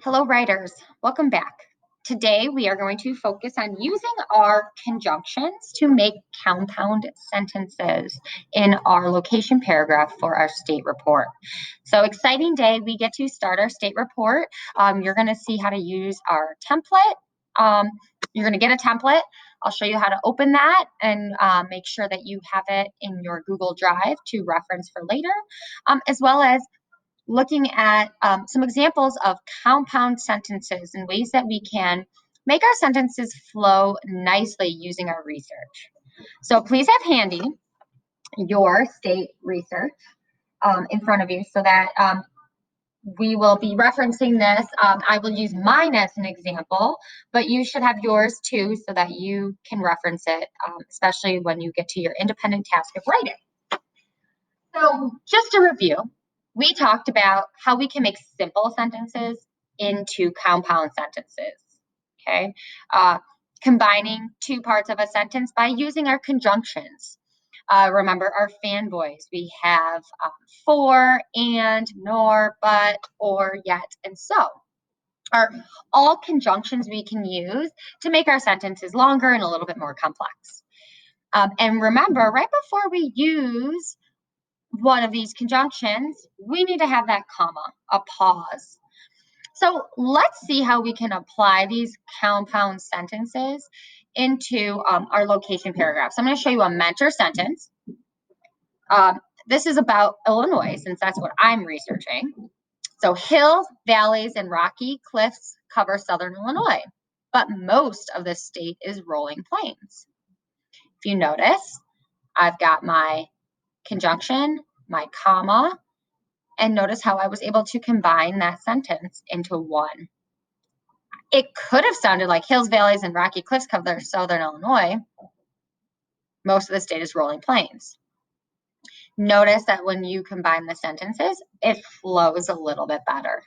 Hello, writers. Welcome back. Today, we are going to focus on using our conjunctions to make compound sentences in our location paragraph for our state report. So, exciting day. We get to start our state report. You're going to see how to use our template. You're going to get a template. I'll show you how to open that and make sure that you have it in your Google Drive to reference for later, as well as looking at some examples of compound sentences and ways that we can make our sentences flow nicely using our research. So please have handy your state research in front of you so that we will be referencing this. I will use mine as an example, but you should have yours too so that you can reference it, especially when you get to your independent task of writing. So just to review, we talked about how we can make simple sentences into compound sentences, okay? Combining two parts of a sentence by using our conjunctions. Remember our fanboys. We have for, and, nor, but, or, yet, and so are all conjunctions we can use to make our sentences longer and a little bit more complex. And remember, right before we use one of these conjunctions, we need to have that comma, a pause. So let's see how we can apply these compound sentences into our location paragraph. So I'm going to show you a mentor sentence. This is about Illinois, since that's what I'm researching. So hills, valleys, and rocky cliffs cover southern Illinois, but most of the state is rolling plains. If you notice, I've got my conjunction, my comma, and notice how I was able to combine that sentence into one. It could have sounded like hills, valleys, and rocky cliffs cover southern Illinois. Most of the state is rolling plains. Notice that when you combine the sentences, it flows a little bit better.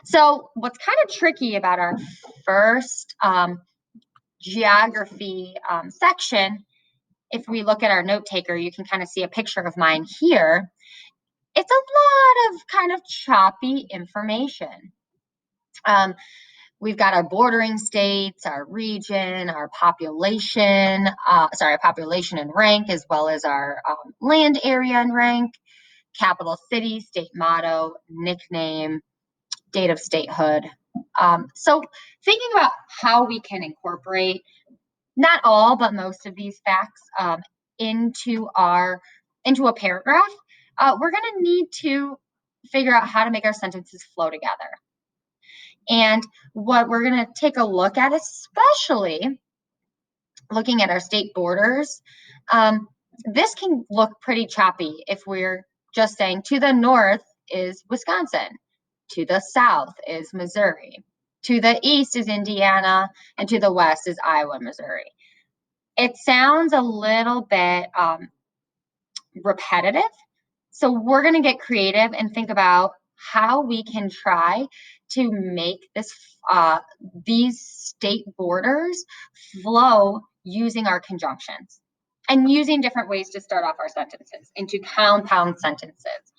So what's kind of tricky about our first geography section, if we look at our note taker, you can kind of see a picture of mine here. It's a lot of kind of choppy information. We've got our bordering states, our region, our population, our population and rank, as well as our land area and rank, capital city, state motto, nickname, date of statehood. So thinking about how we can incorporate not all, but most of these facts into a paragraph, we're going to need to figure out how to make our sentences flow together. And what we're going to take a look at, especially looking at our state borders, this can look pretty choppy if we're just saying to the north is Wisconsin, to the south is Missouri, to the east is Indiana, and to the west is Iowa, Missouri. It sounds a little bit repetitive, so we're going to get creative and think about how we can try to make these state borders flow using our conjunctions and using different ways to start off our sentences into compound sentences.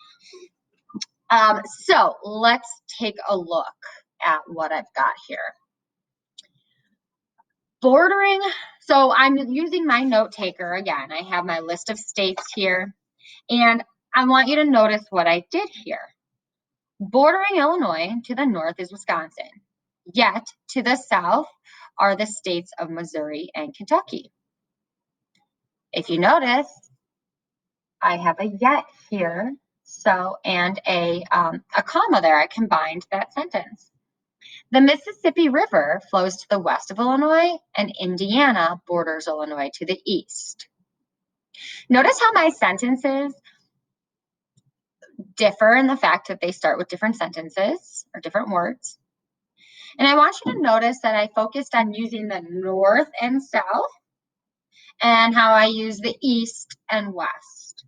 So let's take a look at what I've got here. Bordering, so I'm using my note taker again. I have my list of states here, and I want you to notice what I did here. Bordering Illinois to the north is Wisconsin, yet to the south are the states of Missouri and Kentucky. If you notice, I have a yet here, so, and a comma there. I combined that sentence. The Mississippi River flows to the west of Illinois, and Indiana borders Illinois to the east. Notice how my sentences differ in the fact that they start with different sentences or different words. And I want you to notice that I focused on using the north and south and how I use the east and west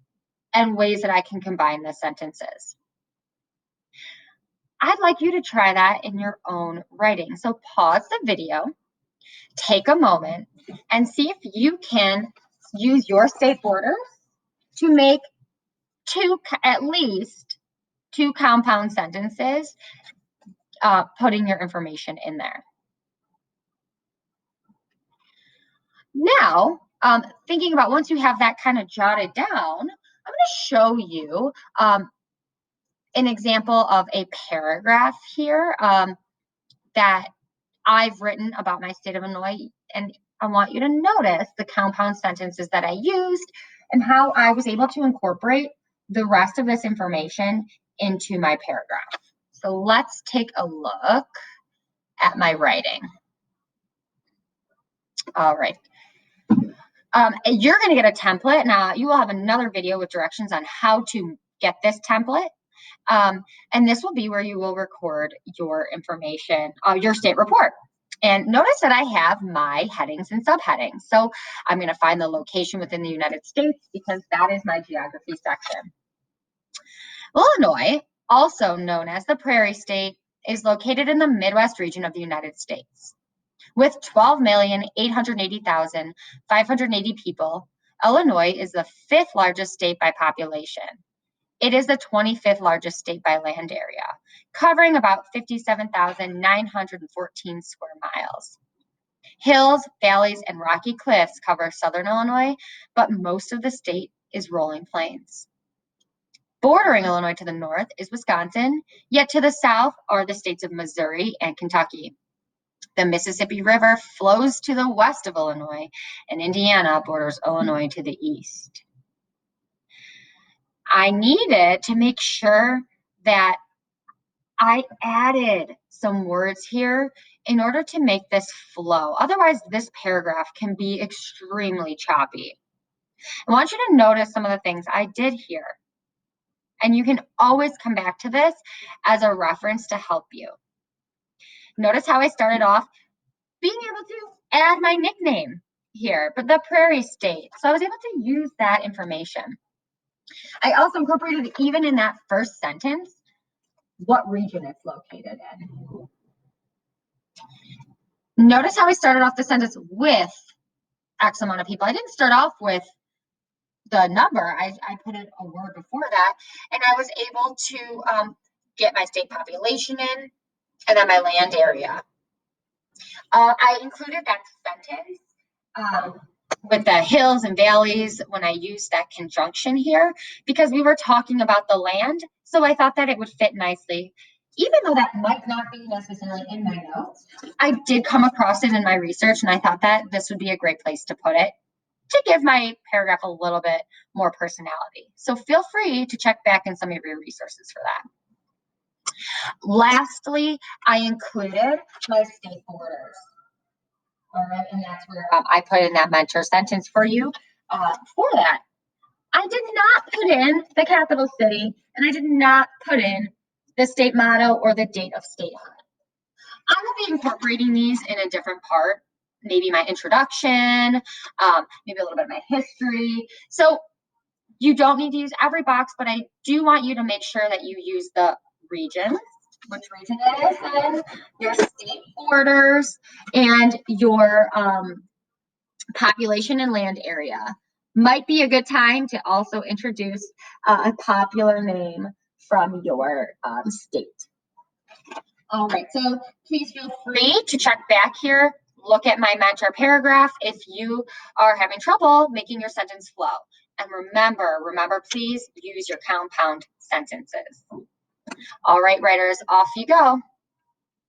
and ways that I can combine the sentences. I'd like you to try that in your own writing. So pause the video, take a moment, and see if you can use your state borders to make at least two compound sentences putting your information in there. Now, thinking about once you have that kind of jotted down, I'm going to show you an example of a paragraph here that I've written about my state of Illinois, and I want you to notice the compound sentences that I used and how I was able to incorporate the rest of this information into my paragraph. So let's take a look at my writing. All right. You're going to get a template. Now, you will have another video with directions on how to get this template. And this will be where you will record your information, your state report. And notice that I have my headings and subheadings. So I'm going to find the location within the United States because that is my geography section. Illinois, also known as the Prairie State, is located in the Midwest region of the United States. With 12,880,580 people, Illinois is the 5th largest state by population. It is the 25th largest state by land area, covering about 57,914 square miles. Hills, valleys, and rocky cliffs cover southern Illinois, but most of the state is rolling plains. Bordering Illinois to the north is Wisconsin, yet to the south are the states of Missouri and Kentucky. The Mississippi River flows to the west of Illinois, and Indiana borders Illinois to the east. I needed to make sure that I added some words here in order to make this flow. Otherwise, this paragraph can be extremely choppy. I want you to notice some of the things I did here. And you can always come back to this as a reference to help you. Notice how I started off being able to add my nickname here, but the Prairie State. So I was able to use that information. I also incorporated, even in that first sentence, what region it's located in. Notice how I started off the sentence with X amount of people. I didn't start off with the number. I put in a word before that, and I was able to get my state population in, and then my land area. I included that sentence with the hills and valleys when I used that conjunction here, because we were talking about the land. So I thought that it would fit nicely. Even though that might not be necessarily in my notes, I did come across it in my research, and I thought that this would be a great place to put it to give my paragraph a little bit more personality. So feel free to check back in some of your resources for that. Lastly, I included my state borders. All right, and that's where I put in that mentor sentence for you for that. I did not put in the capital city, and I did not put in the state motto or the date of statehood. I will be incorporating these in a different part, maybe my introduction, maybe a little bit of my history. So you don't need to use every box, but I do want you to make sure that you use the regions, which region it is, and your state borders, and your population and land area. Might be a good time to also introduce a popular name from your state. All right, so please feel free to check back here, look at my mentor paragraph if you are having trouble making your sentence flow. And remember, please use your compound sentences. All right, writers, off you go.